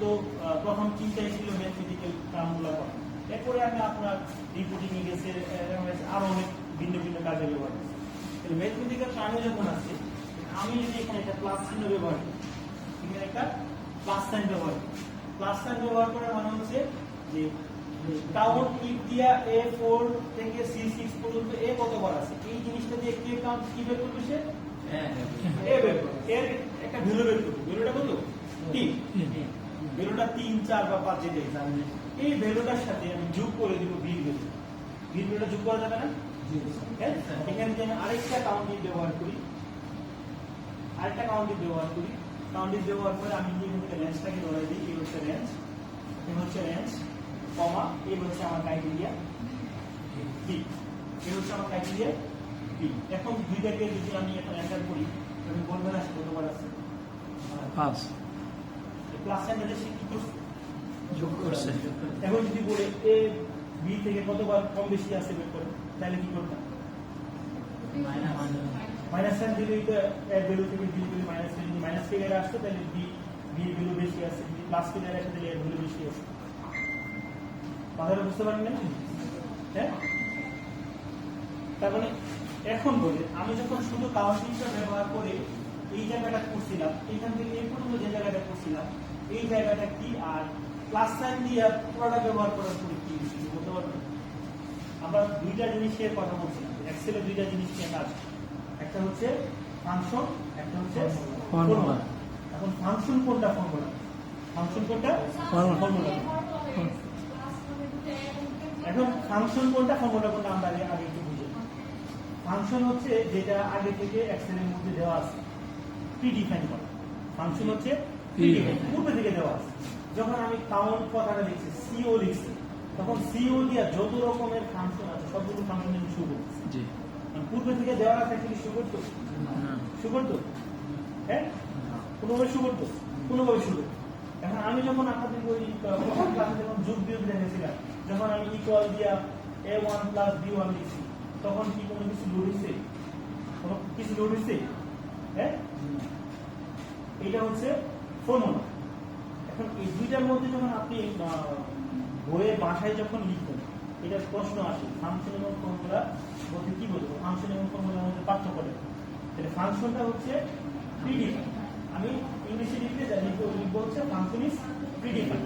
মূলত প্রথম চিন্তাই ছিল ম্যাথমেটিক্যাল টার্মগুলো করা। এরপরে আমি আপনার রিপোর্টিং এ গেছে, আরো অনেক ভিন্ন ভিন্ন কাজে ব্যবহার করছি। ম্যাথমেটিক্যাল টার্মে যখন আছে, আমি যদি এখানে একটা প্লাস চিহ্ন ব্যবহার করি, এখানে একটা প্লাস সাইন ব্যবহার করি। প্লাস সাইন ব্যবহার করার মানে হচ্ছে যে কাউন্ট ইফ দিয়া A4 থেকে C6 পর্যন্ত এ কতবার আছে, এই জিনিসটা দিয়ে কে কাউন্ট কি বের করবে সে এ বের করবে। এর একটা ভ্যালু বের করবে। ভ্যালুটা কত? 3। ভ্যালুটা 3, 4 বা 5 যেটা এক্সাম্পল। এই ভ্যালুটার সাথে আমি যোগ করে দিব b ভ্যালু। b ভ্যালুটা যোগ করা যাবে না? হ্যাঁ। এখানে যদি আমি আরেকটা কাউন্ট ইফ ব্যবহার করি, কাউন্ট ইফ ব্যবহার করে আমি এখান থেকে রেঞ্জটাকে ধরে দিই। এই হচ্ছে রেঞ্জ, এই হচ্ছে রেঞ্জ, কমা, এই হচ্ছে আমার ক্রাইটেরিয়া b, এই হচ্ছে আমার ক্রাইটেরিয়া b। এখন দুইটাকে যদি আমি এখন এন্টার করি, আমি বলবো না কতবার আছে 5 প্লাস সাইনটা যে কি করছে যোগ করছে। এখন যদি বলে a b থেকে কতবার কম বেশি আছে বের করে, তাহলে কি করতাম? মাইনাস সাইন দিলে এটা a ভ্যালু থেকে b ভ্যালু মাইনাস সাইন, যদি মাইনাস ফিগারে আসতো তাহলে b ভ্যালু বেশি আছে, যদি প্লাস ফিগারে আসে তাহলে a ভ্যালু বেশি আছে। কথাটা বুঝতে পারেন না? হ্যাঁ। তার মানে এখন বলে আমি যখন শুধু কাউন্টিংটা ব্যবহার করে এই জায়গাটা করছিলাম, এখান থেকে এই পর্যন্ত যে জায়গাটা করছিলাম, এই জায়গাটা কি, আর প্লাস সাইন দিয়ে পুরোটা ব্যবহার করার পরে কি বলতে পারবেন? আমরা দুইটা জিনিসের কথা বলছিলাম, এক্সেলে দুইটা জিনিস নিয়ে কাজ। একটা হচ্ছে ফাংশন, একটা হচ্ছে ফর্মুলা। এখন ফাংশন কোনটা, ফর্মুলা? ফাংশন কোনটা, ফর্মুলা। এখন ফাংশন কোনটা, ফর্মুলা কোনটা আমরা আগে একটু বুঝি। ফাংশন হচ্ছে যেটা আগে থেকে এক্সেলের মধ্যে দেওয়া আছে, প্রিডিফাইন করা। ফাংশন হচ্ছে প্রিডিফাইন, পূর্বে থেকে দেওয়া আছে। যখন আমি কাউন্ট কথাটা লিখছি, সিও লিখছি, তখন সিও দিয়া যত রকমের ফাংশন আছে সবগুলো ফাংশন আমি শুরু করছি। জি, পূর্বে থেকে দেওয়া আছে কি শুরু করতো? শুরু করতো? হ্যাঁ, কোনোভাবে শুরু করতো, কোনোভাবে শুরু করতো। এখন আমি যখন আপনাদের ওই প্রথম ক্লাসে যখন যোগ বিয়োগ দেখেছিলাম, যখন আমি ইকুয়াল দিয়া a1 প্লাস b1 লিখছি, তখন কি কোনো কিছু লোড হচ্ছে? কোনো কিছু লোড হচ্ছে? হ্যাঁ, এটা হচ্ছে ফর্মুলা। এখন এই দুইটার মধ্যে যখন আপনি বইয়ের ভাষায় যখন লিখবেন, এটা প্রশ্ন আসে ফাংশন এবং ফর্মুলা বলতে কি বলবো, ফাংশন এবং ফর্মুলার মধ্যে পার্থক্য করে। তাহলে ফাংশনটা হচ্ছে প্রিডিফাইন, আমি ইংলিশে লিখতে জানি লিখবো হচ্ছে ফাংশন ইজ প্রিডিফাইন।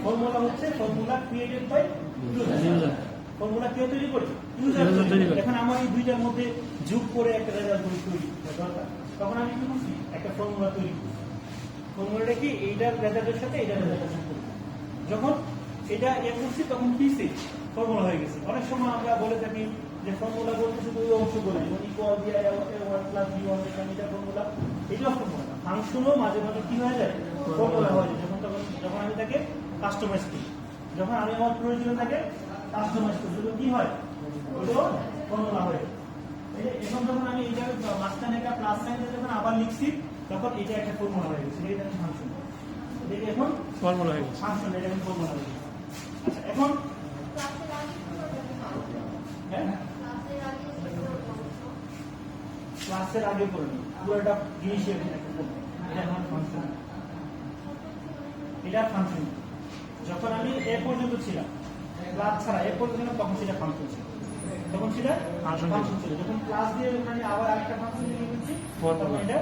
ফর্মুলা হচ্ছে formula created by user. Formula কেউ তৈরি করে? ইউজার তৈরি করে। এখন আমার এই দুইটার মধ্যে যোগ করে একটা রেজাল্ট তৈরি দরকার, তখন আমি কি করছি? একটা ফর্মুলা তৈরি করছি। ফর্মুলাটা কি এইটার রেজাল্টের সাথে এইটার রেজাল্টের সাথে করছি। যখন এটা করছি তখন কি ফর্মুলা হয়ে গেছে। অনেক সময় আমরা বলে থাকি যে ফর্মুলা বলতে শুধু ওই অংশ বলে, যেমন ইকুয়াল দিয়ে a1 প্লাস b1 এটা ফর্মুলা, এটাও ফর্মুলা। ফাংশনও মাঝে মাঝে কি হয়ে যায়? ফর্মুলা হয়ে যায়। যখন আমি তাকে কাস্টমাইজ করি, যখন আমি আমার প্রয়োজন থাকে কাস্টমাইজ করি, যখন কি হয়? ওইটাও ফর্মুলা হয়। এখন যখন আমি এইটা মাঝখানে একটা প্লাস সাইন যখন আবার লিখছি, তখন এটা একটা ফর্মুলা হয়ে গেছে। এটা ফাংশন, এটা এখন ফর্মুলা হয়ে গেছে। ফাংশন এটা এখন ফর্মুলা হয়ে গেছে। আচ্ছা, এখন ক্লাসের আগে করে নিই পুরোটা জিনিস এটা আমার ফাংশন, এটা ফাংশন। যখন আমি এ পর্যন্ত ছিলাম ক্লাস ছাড়া, এ পর্যন্ত তখন সেটা ফাংশন ছিল, তখন সেটা ফাংশন ছিল। যখন ক্লাস দিয়ে ওখানে আবার আরেকটা ফাংশন নিয়ে গেছি, তখন এটা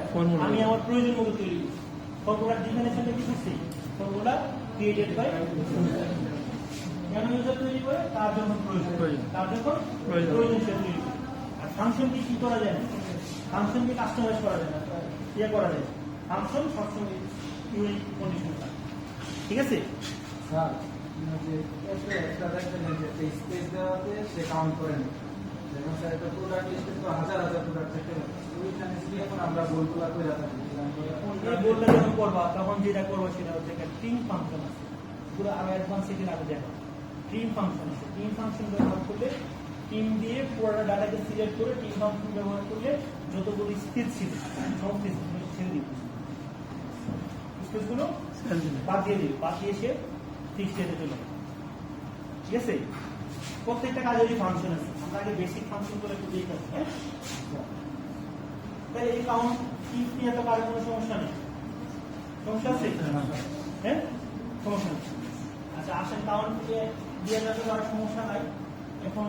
আমি আমার প্রয়োজন মতো তৈরি করছি। ফর্মুলার ডিফিনিশনটা কি করছি? ফর্মুলা ক্রিয়েটেড বাই কেন ইউজার তৈরি করে? তার জন্য প্রয়োজন, তার জন্য প্রয়োজন সে তৈরি করে। আর ফাংশনকে কি করা যায় না? ফাংশনকে কাস্টমাইজ করা যায় না, ইয়ে করা যায়। ফাংশন সবসময় ইউনিক কন্ডিশন থাকে। ঠিক আছে স্যার, স্পেস দেওয়াতে সে কাউন্ট করে না। যেমন স্যার একটা প্রোডাক্ট লিস্টে তো হাজার হাজার প্রোডাক্ট থাকতে পারে, ওইখানে যদি এখন আমরা গোলগুলা করে থাকি, এই গোলটা যখন করবা তখন যেটা করবো সেটা হচ্ছে একটা ট্রিম ফাংশন আছে, পুরো আরো অ্যাডভান্স সেটিং আগে দেখো। ট্রিম ফাংশন আছে, ট্রিম ফাংশন ব্যবহার করলে ট্রিম দিয়ে পুরোটা ডাটাকে সিলেক্ট করে ট্রিম ফাংশন ব্যবহার করলে যতগুলো স্পেস ছিল সমস্ত স্পেসগুলো ছেড়ে দিবে, স্পেসগুলো বাদ দিয়ে দিবে, বাদ দিয়ে সে ফিক্সড স্টেটে চলে যাবে। ঠিক আছে, প্রত্যেকটা কাজেরই ফাংশন আছে। আমরা আগে বেসিক ফাংশন করে একটু দেখে আসি। হ্যাঁ, তাই এই কাউন্ট কি নিয়ে তো কারো কোনো সমস্যা নেই, সমস্যা আছে? হ্যাঁ, কাউন্ট দিয়ে যাবে আর সমস্যা নাই। এখন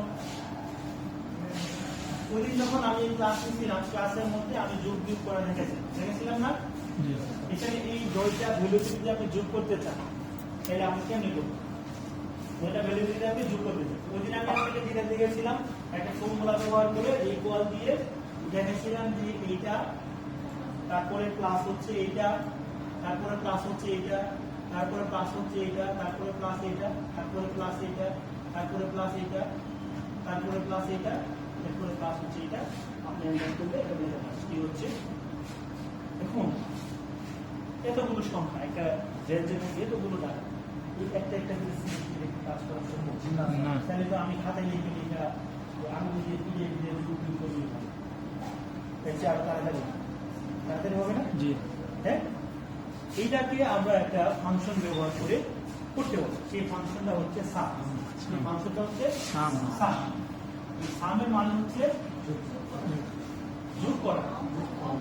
ওই দিন যখন আমি ক্লাস নিয়েছিলাম, ক্লাসের মধ্যে আমি যোগ বিয়োগ করা দেখেছিলাম না? জি এখানে এই দইটা ভ্যালুটি যদি আপনি যোগ করতে চান তাহলে আপনি কেমনি করবেন? দইটা ভ্যালুটি আপনি যোগ করতে চান, ওই দিন আমি আপনাকে যেটা দেখেছিলাম একটা ফর্মুলা ব্যবহার করে ইকুয়াল দিয়ে দেখেছিলাম যে এইটা, তারপরে প্লাস হচ্ছে এইটা, তারপরে প্লাস হচ্ছে এইটা, তারপরে প্লাস হচ্ছে এইটা, তারপরে প্লাস এইটা, তারপরে প্লাস এইটা, তারপরে প্লাস এইটা, তারপরে প্লাস এইটা, তারপরে প্লাস হচ্ছে এইটা। আপনি এন্টার করলে এটা বের হবে কি হচ্ছে। দেখুন এতগুলো সংখ্যা একটা রেঞ্জের মধ্যে এতগুলো টাকা, এই একটা একটা করে সিলেক্ট কাজ করা সম্ভব না। তাহলে তো আমি খাতায় লিখে এটা আমি যদি পিডিএফ দিয়ে শুরু করি এর চেয়ে আরো তাড়াতাড়ি হবে না? জি হ্যাঁ, এইটাকে আমরা একটা ফাংশন ব্যবহার করে করতে পারি। সেই ফাংশনটা হচ্ছে সাম। সেই ফাংশনটা হচ্ছে সাম। সাম। এই সামের মানে হচ্ছে যোগ করা।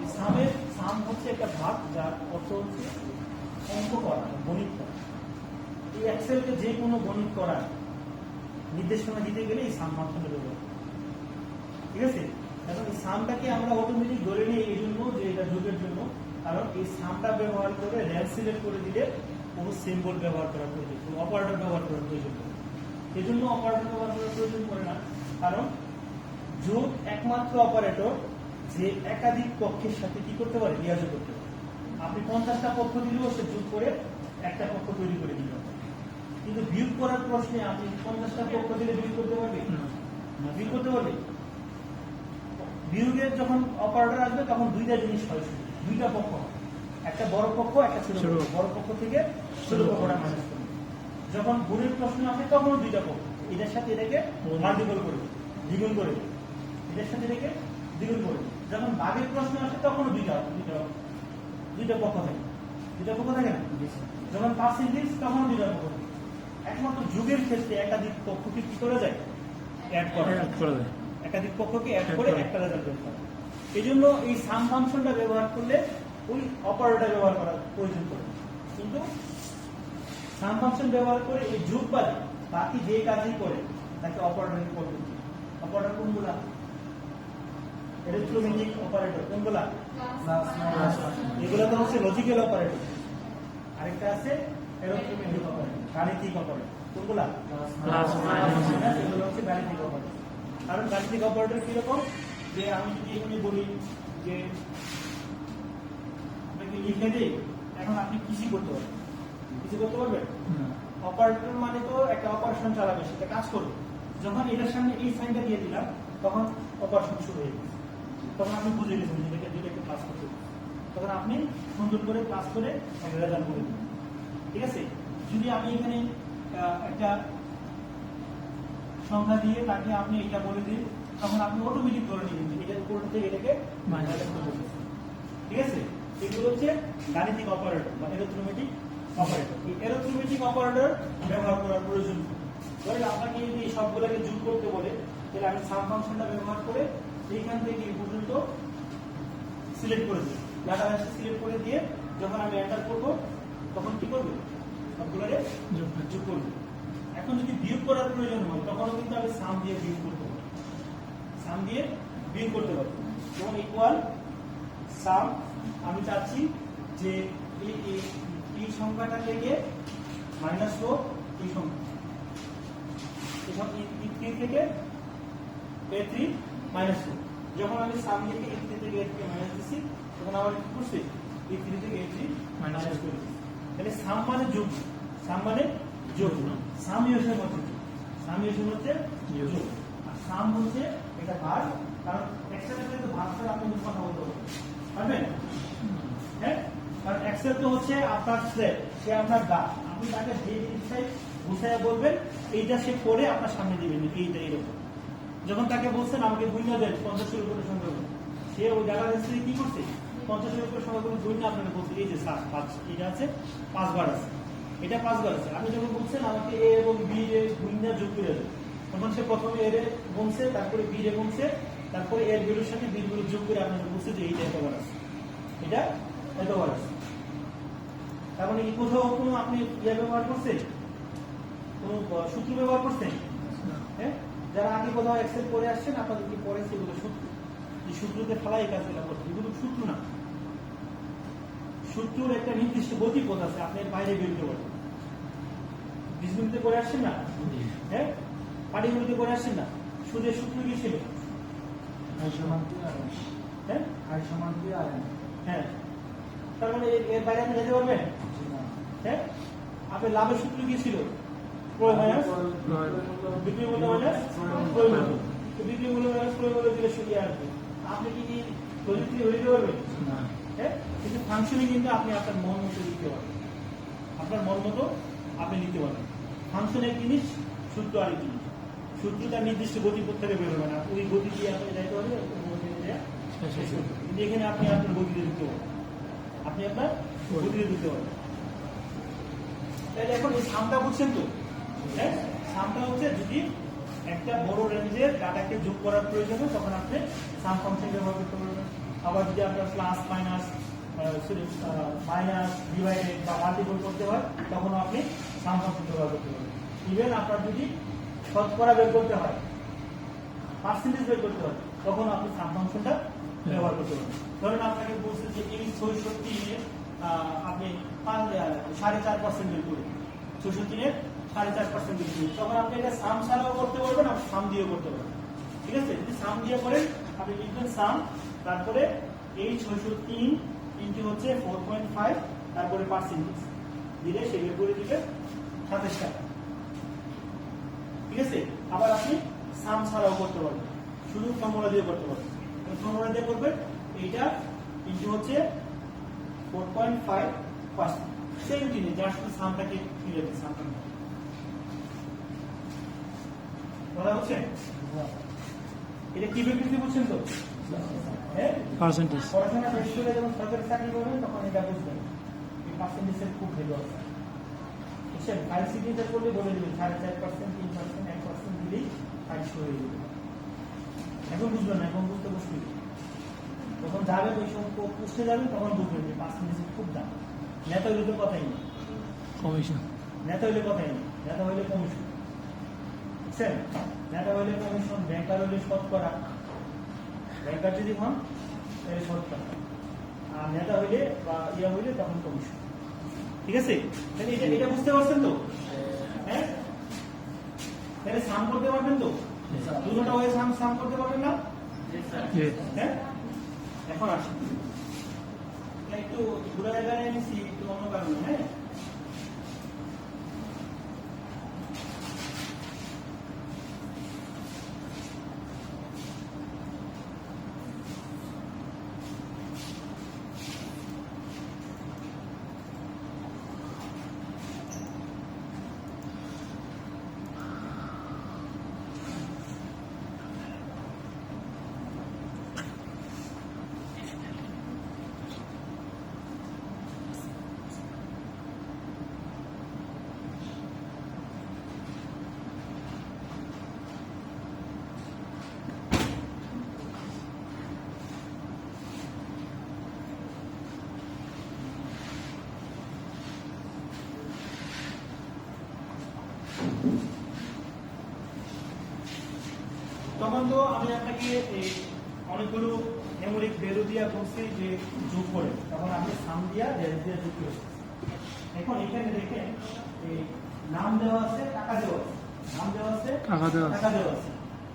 এই সামের সাম হচ্ছে একটা ভাগ যার অর্থ হচ্ছে অঙ্ক করা, গণিত করা। এই এক্সেলকে যে কোনো গণিত করার নির্দেশনা দিতে গেলে এই সাম ফাংশনটা ব্যবহার করি। ঠিক আছে? এখন এই সামটাকে আমরা অটোমেটিক ধরে নিই এই জন্য যে এটা যোগের জন্য, কারণ এই সামটা ব্যবহার করে র্যাঙ্ক সিলেক্ট করে দিলে কোনো সিম্বল ব্যবহার করার প্রয়োজন, কোনো অপারেটর ব্যবহার করার প্রয়োজন নেই। এই জন্য অপারেটর ব্যবহার করার প্রয়োজন পড়ে না, কারণ যোগ একমাত্র অপারেটর যে একাধিক পক্ষের সাথে কি করতে পারে, বিয়োগ করতে পারে। আপনি 50টা পক্ষ দিলেও সে যোগ করে একটা পক্ষ তৈরি করে দিতে পারে, কিন্তু বিয়োগ করার প্রশ্নে আপনি 50টা পক্ষ দিলে বিয়োগ করতে পারবে না, বিয়োগ করতে পারবে। বিয়োগের যখন অপারেটর আসবে তখন দুইটা জিনিস হয়, দুইটা পক্ষ, একটা বড় পক্ষ একটা ছোট পক্ষ। বড় পক্ষ থেকে ছোট পক্ষটা মাইনাস করবে। যখন গুণের প্রশ্ন আসে তখনও দুইটা পক্ষ, এটার সাথে এটাকে মাল্টিপল করে দ্বিগুণ করে, এটার সাথে এটাকে দ্বিগুণ করে। যখন ভাগের প্রশ্ন আসে তখনও দুইটা পক্ষ থাকে, দুইটা পক্ষ থাকে না? যখন পার্সেন্টেজ তখন দুইটা পক্ষ থাকে। একমাত্র যুগের ক্ষেত্রে একাধিক পক্ষকে কি করা যায়, অ্যাড করা যায়। একাধিক পক্ষকে অ্যাড করে একটা রেজাল্ট বের করা। এই জন্য এই সাম ফাংশনটা ব্যবহার করলে ওই অপারেটর ব্যবহার করার প্রয়োজন পড়ে, কিন্তু সাম ফাংশন ব্যবহার করে এই যোগ বাদে বাকি যে কাজই করে তাকে অপারেটর করবে। অপারেটর কোনগুলা? অ্যারিথমেটিক অপারেটর কোনগুলা? এগুলো তো হচ্ছে লজিক্যাল অপারেটর। আরেকটা আছে অ্যারিথমেটিক অপারেটর, গাণিতিক অপারেটর। কোনগুলা? এগুলো হচ্ছে গাণিতিক অপারেটর। কারণ গাণিতিক অপারেটর কিরকম, যে আমি যদি এখানে বলি যে আপনাকে লিখে দিই, এখন আপনি কিছু করতে পারবেন, কিছু করতে পারবেন। অপারেটর মানে তো একটা অপারেশন চালাবে, সেটা কাজ করবে। যখন এটার সামনে এই সাইনটা দিয়ে দিলাম তখন অপারেশন শুরু হয়ে গেছে, তখন আপনি বুঝে গেছেন যে এটা দুইটাকে প্লাস করতে হবে। তখন আপনি সুন্দর করে প্লাস করে একটা রেজাল্ট করে দিন। ঠিক আছে? যদি আমি এখানে একটা সংখ্যা দিয়ে তাকে আপনি এটা বলে দিন, তখন আপনি অটোমেটিক ধরে নেবেন যে এটার উপর থেকে এটাকে মাইনাস করতে হবে। ঠিক আছে? এগুলো হচ্ছে গাণিতিক অপারেটর বা অ্যারিথমেটিক অপারেটর। এই অ্যারিথমেটিক অপারেটর ব্যবহার করার প্রয়োজন। ধরেন আপনাকে যদি এই সবগুলোকে যোগ করতে বলে, তাহলে আমি সাম ফাংশনটা ব্যবহার করে এইখান থেকে এই পর্যন্ত সিলেক্ট করে দিই, ডাটা রাশি সিলেক্ট করে দিয়ে যখন আমি এন্টার করব তখন কি করবে, সবগুলোরে যোগ করবে। এখন যদি বিয়োগ করার প্রয়োজন হয় তখনও কিন্তু আমি সাম দিয়ে বিয়োগ করতে পারি, সাম দিয়ে বিয়োগ করতে পারি। যেমন ইকুয়াল সাম, আমি চাচ্ছি যে এই সংখ্যাটা থেকে মাইনাস হোক এই সংখ্যা, E3 থেকে A3 মাইনাস হোক। যখন আমি সাম দিয়ে E3 থেকে A3 মাইনাস দিচ্ছি তখন আমার কি করছে, E3 থেকে A3 মাইনাস করে দিচ্ছি। তাহলে সাম মানে যোগ, সাম মানে যোগ, সামিয়েশন হচ্ছে যোগ, সামিয়েশন হচ্ছে যোগ, আর সাম হচ্ছে এটা ভাগ। কারণ এক্সেল এর তো ভাগ ছাড়া আপনি কথা বলতে পারবেন, হ্যাঁ? কারণ এক্সেল তো হচ্ছে আপনার স্লেট, সে আপনার গা, আপনি তাকে যে জিনিসটাই বুঝাইয়া বলবেন এইটা সে করে আপনার সামনে দিবেন, এইটা এরকম। যখন তাকে বলছেন আমাকে গুণা দেন 50-এর উপরে সংখ্যা, সে ওই ডাটা রেজিস্ট্রি কি করছে, 50-এর উপরে সংখ্যাগুলো গুণা আপনাকে বলছে এই যে 7 এটা আছে 5 বার আছে, এটা 5 বার আছে। আমি যখন বলছেন আমাকে এ এবং বি এর গুণা যোগ করে দেন, তখন সে প্রথমে এর গুনছে, তারপরে বি এর গুনছে, তারপরে এর ভ্যালুর সাথে বি এর ভ্যালু যোগ করে আপনাকে বলছে যে এইটা এতবার আছে, এটা এতবার আছে। তার মানে এই কোথাও কোনো আপনি ইয়ে ব্যবহার করছেন, কোনো সূত্র ব্যবহার করছেন? হ্যাঁ, যারা আগে কোথাও এক্সেল করে আসছেন আপনাদেরকে পরে সেগুলো সূত্র, এই সূত্রতে ফেলা এই কাজগুলো করতে, এগুলো সূত্র না। সূত্রের একটা নির্দিষ্ট গতিপথ আছে, আপনি এর বাইরে বেরোতে পারবেন। বীজগণিতে করে আসছেন না? হ্যাঁ, পাটিগণিতে করে আসছেন না? সুদের সূত্র কি ছিল? I সমান 2 হ্যাঁ I সমান 2 হ্যাঁ, তার মানে এর বাইরে আপনি যেতে পারবেন? হ্যাঁ, আপনার লাভের সূত্র কি ছিল? ক্রয় মাইনাস বিক্রি মূল্য মাইনাস ক্রয় মূল্য। তো বিক্রি মূল্য মাইনাস ক্রয় মূল্য দিলে সরিয়ে আসবে। আপনি কি প্রযুক্তি ধরে দিতে পারবেন? হ্যাঁ, কিন্তু ফাংশনে কিন্তু আপনি আপনার মন মতো লিখতে পারবেন, আপনার মন মতো আপনি লিখতে পারবেন। ফাংশন এক জিনিস, সূত্র আরেক জিনিস। সূত্রটা নির্দিষ্ট গতিপথ থেকে বেরোবে না, ওই গতি দিয়ে আপনি যাইতে পারবে, ওই গতি দিয়ে শেষ করতে হবে। কিন্তু এখানে আপনি আপনার গতিতে লিখতে পারবেন, আপনি আপনার গতিতে লিখতে পারবেন। তাহলে এখন এই সামটা বুঝছেন তো? হ্যাঁ, সামটা হচ্ছে যদি একটা বড় রেঞ্জের ডাটাকে যোগ করার প্রয়োজন হয় তখন আপনি সাম ফাংশন ব্যবহার করতে পারবেন। আবার যদি আপনার প্লাস মাইনাস মাইনাস ডিভাইডেড বা মাল্টিপল করতে হয় তখনও আপনি সাম ফাংশন ব্যবহার করতে পারবেন। ইভেন আপনার যদি শতকরা বের করতে হয়, পার্সেন্টেজ বের করতে হয়, তখন আপনি সাম ফাংশনটা ব্যবহার করতে পারবেন। ধরেন আপনাকে বলছে যে এই ৬৬ আপনি 4.5% বের করবেন, ৬৬ 4.5% বের করবেন, তখন আপনি এটা সাম ছাড়াও করতে পারবেন, আপনি সাম দিয়েও করতে পারবেন। ঠিক আছে, যদি সাম দিয়ে করেন আপনি লিখবেন সাম, তারপরে এই ৬৬ ইন্টু হচ্ছে 4.5, তারপরে পার্সেন্টেজ দিলে সে বের করে দিবে ২৭ টাকা। ঠিক আছে, আবার আপনি সাম ছাড়াও করতে পারবেন, শুধু ফর্মুলা দিয়ে করতে পারবেন। ফর্মুলা দিয়ে করবেন এইটা ইন্টু হচ্ছে 4.5%, সেম জিনিস, যার শুধু সামটাকে ফিরে দেবে, সামটা বলা হচ্ছে। এটা কি বিকৃতি বুঝছেন তো? হ্যাঁ, পার্সেন্টেজ পড়াশোনা শেষ করে যখন সরকারি চাকরি করবেন তখন এটা বুঝবেন, এই পার্সেন্টেজের খুব ভ্যালু আছে। বুঝছেন, ফাইল সিগনেচার করলে বলে দেবেন 4.5%, 3%, 1% দিলেই ফাইল শুরু হয়ে যাবে। এখন বুঝবেন না, এখন বুঝতে বসবেন, যখন যাবেন ওই সময় পুষতে যাবেন তখন বুঝবেন যে পার্সেন্টেজের খুব দাম। নেতা হইলে তো কথাই নেই, কমিশন নেতা হইলে কথাই নেই, নেতা হইলে কমিশন। বুঝছেন, নেতা হইলে কমিশন, ব্যাংকার হইলে শতকরা, ব্যাংকার যদি হন তাহলে শতকরা, আর নেতা হইলে বা ইয়া হইলে তখন কমিশন। ঠিক আছে, তাহলে এটা বুঝতে পারছেন তো? হ্যাঁ, তাহলে সাম করতে পারবেন তো? দুটোটা হয়ে সাম করতে পারবেন না? হ্যাঁ, এখন আসি একটু ঘুরে জায়গায় এনেছি, একটু অন্য কারণে। হ্যাঁ, তখন তো আমি আপনাকে এই অনেকগুলো নিউমেরিক ভ্যালু দিয়া বলছি যে যোগ করে, তখন আপনি সাম দিয়া রেঞ্জ দিয়া যোগ করে। এখন এখানে দেখেন এই নাম দেওয়া আছে, টাকা দেওয়া আছে, নাম দেওয়া আছে, টাকা দেওয়া আছে।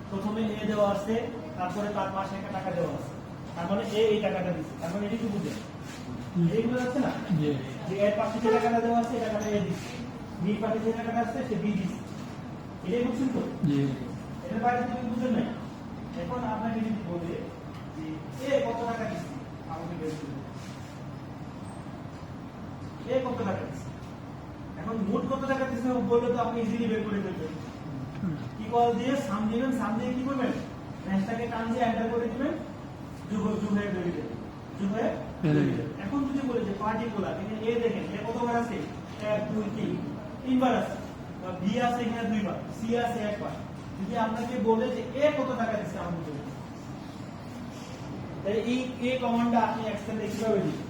প্রথমে এ দেওয়া আছে, তারপরে তার পাশে একটা টাকা দেওয়া আছে, তার মানে এই টাকাটা দিচ্ছে, তার মানে এটি কি বুঝে এইগুলো আছে না, যে এর পাশে যে টাকাটা দেওয়া আছে এই টাকাটা এ দিচ্ছে, বি পাশে যে টাকাটা আছে সে বি দিচ্ছে। এটাই বুঝছেন তো? এর বাইরে তুমি বুঝেন নাই। এখন আপনাকে যদি বলে যে এ কত টাকা দিচ্ছে, আমাকে বের করে দিন। এ কত টাকা দিচ্ছে, এখন মোট কত টাকা দিচ্ছে বললে তো আপনি ইজিলি বের করে দেবেন। ইকুয়াল দিয়ে সাম দিবেন, সাম দিয়ে কি করবেন, রেঞ্জটাকে টান দিয়ে এন্টার করে দিবেন, যোগ হয়ে বেরিয়ে যাবে, যোগ হয়ে বেরিয়ে যাবে। এখন যদি বলে যে পার্টিকুলার, এখানে এ দেখেন এ কতবার আছে, 1 2 3 তিনবার আছে, বি আছে এখানে 2 বার, সি আছে 1 বার। যদি আপনাকে বলে যে এ কত টাকা দিচ্ছে আমাকে বলুন, তাহলে এই এ কমান্ডটা আপনি এক্সেলে কিভাবে দিবেন,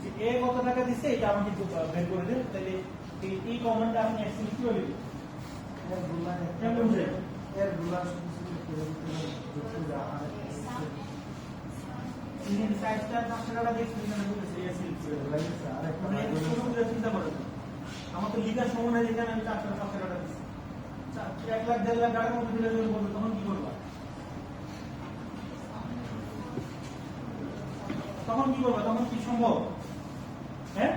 যে এ কত টাকা দিচ্ছে এটা আমাকে বের করে দেন। তাহলে এই কমান্ডটা আপনি অ্যাকচুয়ালি কি বলবেন? কেমন বুঝলেন? এর রুলার শুধু যুক্ত যা আর ইঞ্জিন সাইজটা 5 টাকা দেখছি না বলেছে এসএল লাগছে আর একটা মানে কোনো কিছু চিন্তা করেন না। আমার তো লিখার সময় নাই যেখানে আমি 4 টাকা 5 টাকা দিচ্ছি 1 লাখ 1.5 লাখ টাকার মধ্যে দিলে যদি বলবো তখন কি করবা? তখন কি করবা? তখন কি সম্ভব? হ্যাঁ,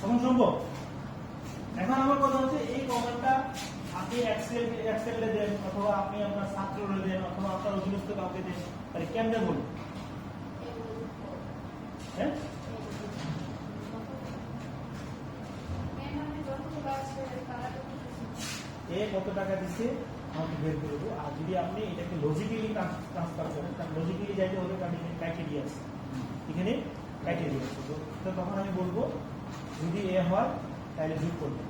তখন সম্ভব? এখন আমার কথা হচ্ছে এই কমান্ডটা আপনি এক্সেলে দেন অথবা আপনি আপনার ছাত্ররে দেন অথবা আপনার অধীনস্থ কাউকে দেন, তাহলে কেমনে বলুন? হ্যাঁ, এ কত টাকা দিচ্ছে আমাকে বের করে দেবো। আর যদি আপনি এটাকে লজিক্যালি ট্রান্সফার করেন, তাহলে লজিক্যালি যাইতে হবে, কারণ এখানে ক্রাইটেরিয়া আছে, এখানে ক্রাইটেরিয়া আছে। তো তখন আমি বলবো যদি এ হয় তাহলে যোগ করবো,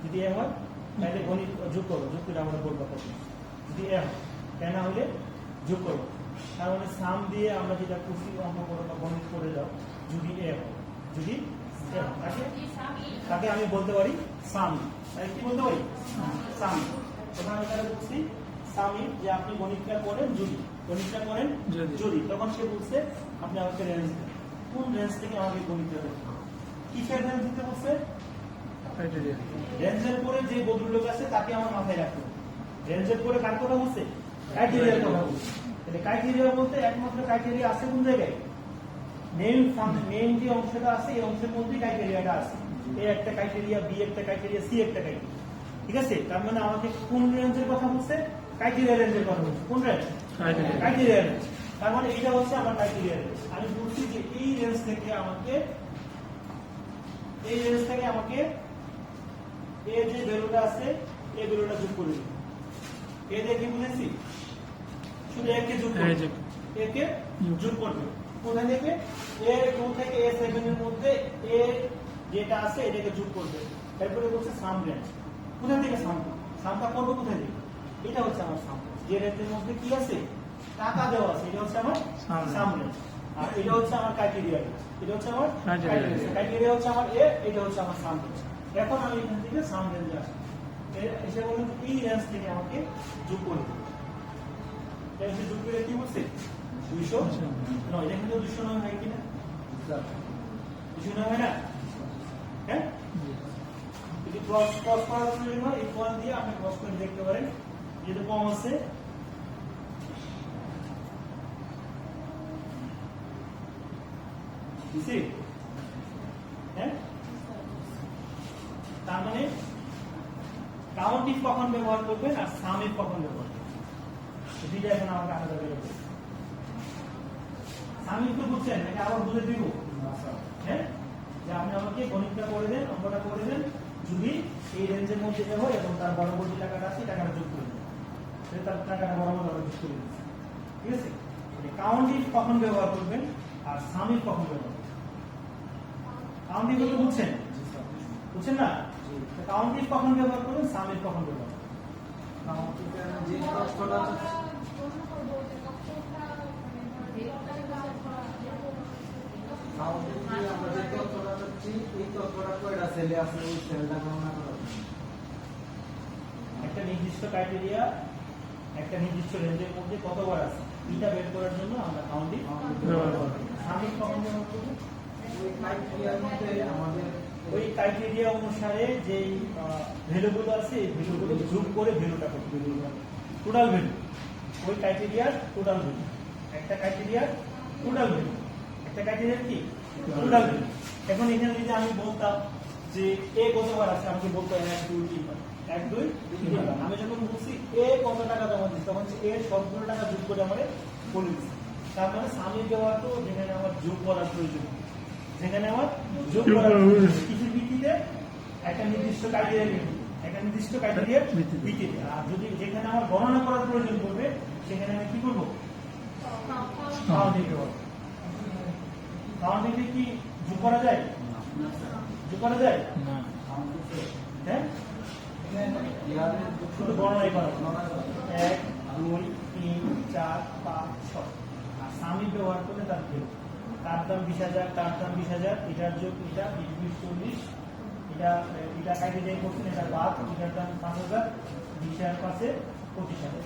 যদি এ হয় তাহলে গণিত যোগ করবো, যোগ করে আমরা বলবো কত। যদি এ হয় তাই না হলে যোগ করবো। তার মানে সাম দিয়ে আমরা যেটা খুশি অঙ্ক করো বা গণিত করে যাও, যদি এ হয়, যদি এ হয় তাকে আমি বলতে পারি সাম। তাই কি বলতে পারি? সাম। তখন আমি তাহলে বলছি সামি, যে আপনি গণিতটা করেন যদি, গণিতটা করেন যদি, তখন সে বলছে আপনি আমাকে রেঞ্জ দেন, কোন রেঞ্জ থেকে আমাকে গণিতটা দেন, কিসের রেঞ্জ দিতে বলছে? ক্রাইটেরিয়া। রেঞ্জের পরে যে ভদ্রলোক আছে তাকে আমার মাথায় রাখতে হবে। রেঞ্জের পরে কার কথা বলছে? ক্রাইটেরিয়ার কথা বলছে। তাহলে ক্রাইটেরিয়া বলতে একমাত্র ক্রাইটেরিয়া আছে কোন জায়গায়? মেইন যে অংশটা আছে এই অংশের মধ্যে ক্রাইটেরিয়াটা আছে। এ একটা ক্রাইটেরিয়া, বি একটা ক্রাইটেরিয়া, সি একটা ক্রাইটেরিয়া। ঠিক আছে, তার মানে আমাকে কোন রেঞ্জের কথা বলছে? ক্রাইটেরিয়া রেঞ্জের কথা বলছে। কোন রেঞ্জ? Criteria range. তার মানে এটা হচ্ছে আমার ক্রাইটেরিয়া রেঞ্জ। আমি বলছি যে এই রেঞ্জ থেকে আমাকে, এই রেঞ্জ থেকে আমাকে এ যে ভ্যালুটা আছে এই ভ্যালুটা যোগ করে দিন। এ দিয়ে কি বুঝেছি? শুধু একে যোগ করবে, একে যোগ করবে। কোথায় থেকে? A2 থেকে A7 এর মধ্যে এ যেটা আছে এটাকে যোগ করবে। তারপরে বলছে সাম রেঞ্জ। কোথা থেকে সাম? সামটা করবো কোথায় থেকে? এটা হচ্ছে আমার সাম। যে রেঞ্জের মধ্যে কি আছে? টাকা দেওয়া আছে, এটা হচ্ছে আমার সাম রেঞ্জ। আর এটা হচ্ছে আমার ক্রাইটেরিয়া রেঞ্জ। এটা হচ্ছে আমার ক্রাইটেরিয়া হচ্ছে আমার এ, এটা হচ্ছে আমার সাম রেঞ্জ। এখন আমি এখান থেকে সাম রেঞ্জে আসি। এসে বললাম এই রেঞ্জ থেকে আমাকে যোগ করে দেবো। এসে যোগ করে কি বলছে? 209। এখানে তো 209 হয় কিনা? 209 হয় না? হ্যাঁ, যদি ক্রস করার জন্য ইকুয়াল দিয়ে আপনি ক্রস করে দেখতে পারেন, যেটা কম আছে দিছি। হ্যাঁ, তার মানে কাউন্ট ইফ কখন ব্যবহার করবেন আর সাম ইফ কখন ব্যবহার করবেন, দুইটা এখন আমাকে আলাদা করে বলবেন। সাম ইফ তো বুঝছেন নাকি আবার বুঝে দিব? হ্যাঁ, যে আপনি আমাকে গণিতটা করে দেন, অঙ্কটা করে দেন, যদি এই রেঞ্জের মধ্যে হয় এবং তার বরাবর যে টাকাটা আছে টাকাটা যোগ করে দেন, তার টাকাটা বরাবর যোগ করে দেন। ঠিক আছে, কাউন্ট ইফ কখন ব্যবহার করবেন আর সাম ইফ কখন ব্যবহার করবেন? কাউন্ট ইফ তো বুঝছেন? বুঝছেন না? কাউন্ট ইফ কখন ব্যবহার করবেন, সাম ইফ কখন ব্যবহার করবেন? কাউন্ট ইফ এর যে তথ্যটা কাউন্ট ইফ আমরা যে তথ্যটা চাচ্ছি এই তথ্যটা কয়টা সেলে আছে ওই সেলটা গণনা করা হবে। একটা নির্দিষ্ট ক্রাইটেরিয়া একটা নির্দিষ্ট রেঞ্জের মধ্যে কতবার আছে এটা বের করার জন্য আমরা কাউন্ট ইফ ব্যবহার করব। সাম ইফ কখন ব্যবহার করব? ওই ক্রাইটেরিয়ার মধ্যে আমাদের ওই ক্রাইটেরিয়া অনুসারে যে ভ্যালুগুলো আছে এই ভ্যালুগুলো যোগ করে ভ্যালুটা করতে হবে, টোটাল ভ্যালু। ওই ক্রাইটেরিয়ার টোটাল ভ্যালু, একটা ক্রাইটেরিয়ার টোটাল ভ্যালু, একটা ক্রাইটেরিয়ার কি টোটাল ভ্যালু। এখন এখানে যদি আমি বলতাম যে এ কতবার আছে, আমাকে বলতে হবে 1 2 3 1 2 3। আমি যখন বলছি এ কত টাকা জমা দিচ্ছে তখন এ সবগুলো টাকা যোগ করে আমার বলে দিচ্ছি। তার মানে সামিল দেওয়ার তো যেখানে আমার যোগ করার প্রয়োজন, যেখানে আমার যোগ করার কিছু ভিত্তিতে একটা নির্দিষ্ট ক্রাইটেরিয়া, একটা নির্দিষ্ট ক্রাইটেরিয়ার ভিত্তিতে। আর যদি যেখানে আমার গণনা করার প্রয়োজন পড়বে সেখানে আমি কি করবো? কাউন্ট ইফ ব্যবহার করব। কাউন্ট ইফে কি যোগ করা যায়? যোগ করা যায়? না। হ্যাঁ, শুধু গণনাই করা যায়। 1 2 3 4 5 6। আর সামি ব্যবহার করলে তার ভ্যালু, তার দাম 20,000, তার দাম 20,000, এটার যোগ এটা 20 40 এটা আইডেন্টিফাই করছেন, এটা বাদ, এটার দাম 5,000, 20,000 পাশে 25,000।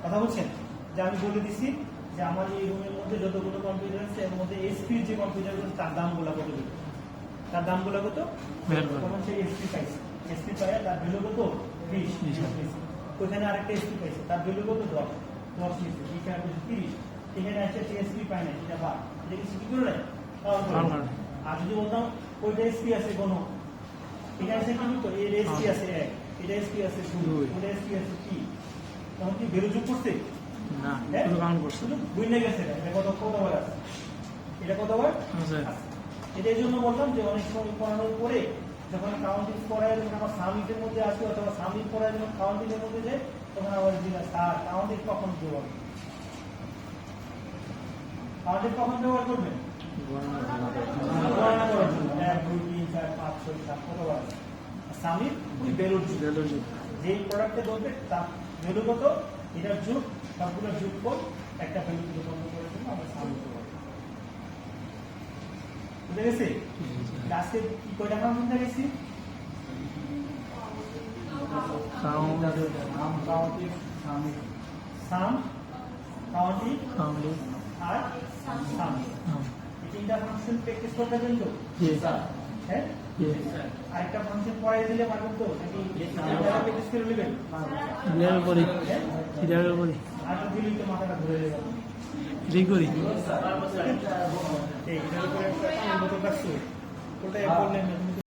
কথা বলছেন যে আমি বলে দিচ্ছি যে আমার এই রুমের মধ্যে যতগুলো কম্পিউটার আছে এর মধ্যে এসপির যে কম্পিউটারগুলো তার দামগুলো কত দিল, তার দামগুলো কত, বের করো। তখন সে এসপি পাইছে, এসপি পাইয়া তার ভ্যালু কত 20, ওইখানে আরেকটা এসপি পাইছে তার ভ্যালু কত 10 নিচ্ছে, এখানে 30, এখানে আছে সে এসপি পায় না, এটা বাদ, এটা কি কি করে নেয়? আর যদি বলতাম ওইটা এসপি আছে কোনো, এখানে আছে কি তো এর এসপি আছে 1, এটা এসপি আছে 2, ওটা এসপি আছে 3, তখন কি ভ্যালু যোগ করছে? না, হ্যাঁ? শুধু কাউন্ট করছে। শুধু বুঝলে গেছে, এটা কতবার আছে, এটা কতবার আছে। আছে। এটা এই জন্য বললাম যে অনেক সময় পড়ানোর পরে যখন কাউন্টিং পড়ায় যখন আমার সামিটের মধ্যে আসে অথবা সামিট পড়ায় যখন কাউন্টিং এর মধ্যে যায় তখন আমার জিজ্ঞাসা স্যার কাউন্টিং কখন ব্যবহার করবেন? কাউন্টিং কখন ব্যবহার করবেন? গণনা করার জন্য 1, 2, 3, 4, 5, 6, 7 কতবার আছে। সামিট ওই ভ্যালুর যুগ, যেই প্রোডাক্টে ধরবে তার ভ্যালু কত, এটার যুগ, সবগুলোর যোগ করে একটা ভ্যালু উৎপন্ন করার জন্য আমরা সামিট করবো। বুঝে গেছে? আজকে কি কয়টা ফাংশন দেখেছি? কাউন্ট, নাম কাউন্টিং সামিট সাম, কাউন্টিং কাউন্টিং, আর সাম। এই তিনটা ফাংশন প্র্যাকটিস করতে পারবেন তো? হ্যাঁ, আরেকটা ফাংশন পড়াই দিলে পারবেন তো নাকি প্র্যাকটিস করে নেবেন? ক্লিয়ার করি, হ্যাঁ, ক্লিয়ার করি, আর দিলেই তো মাথাটা ঘুরে যাবে। ঠিক করি। এই এটার উপরে একটা বোতল রাখছো, ওটা করলেন